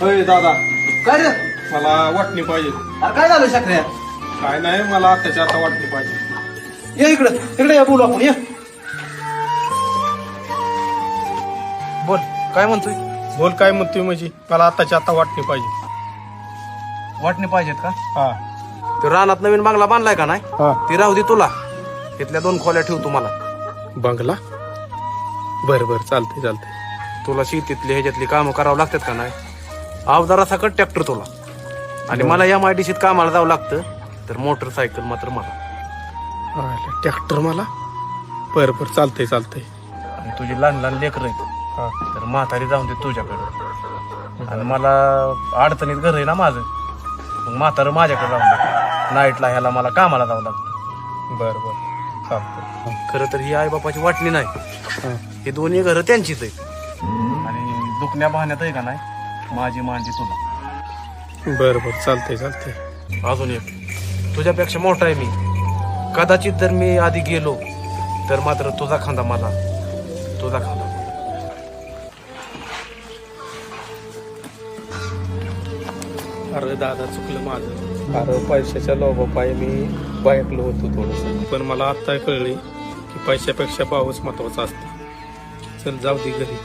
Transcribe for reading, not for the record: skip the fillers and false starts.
होय दादा, काय रे? मला वाटणी पाहिजे. अरे काय झालं शाकऱ्या? काय नाही, मला आत्ताच्या आता वाटणी पाहिजे. ये इकडे इकडे या, बोलू आपण. ये बोल, काय म्हणतोय? बोल, काय म्हणतोय म्हणजे? मला आत्ताच्या आता वाटणी पाहिजे. वाटणी पाहिजेत का? हा ते रानात नवीन बांगला बांधलाय का नाही? हा. ती राहू दे तुला. तिथल्या 2 खोल्या ठेव तुम्हाला. बंगला? बर बर, चालतंय चालतंय. तुला शेतीतली ह्याच्यातली कामं करावं लागतात का नाही? अवजारा सकट ट्रॅक्टर तुला. आणि मला या मायडीशीत कामाला जावं लागतं, तर मोटरसायकल मात्र मला. ट्रॅक्टर मला? बर बर, चालतंय चालतंय. आणि तुझी लहान लहान लेकरं आहेत, हा तर म्हातारी जाऊन दे तुझ्याकडे. आणि मला अडचणीत घर आहे ना माझं, मग म्हातारं माझ्याकडे जाऊन दे. नाईटला ह्याला मला कामाला जावं लागतं. बर बर, चालतंय. खरं तर ही आईबापाची वाटणी नाही, हा. ही दोन्ही घरं त्यांचीच आहेत. आणि दुखण्या पाहण्यात आहे का नाही, माझी मांडी तुला. बर बर, चालतंय चालतंय. अजून एक, तुझ्यापेक्षा मोठा आहे मी. कदाचित जर मी आधी गेलो तर मात्र तुझा खांदा मला, तुझा खांदा. अरे दादा, चुकलं माझं. अरे पैशाच्या लोभापायी मी बायकलो होतो थोडंसं, पण मला आत्ता कळले की पैशापेक्षा भावच महत्वाचा असतो. चल जाऊ दे घरी.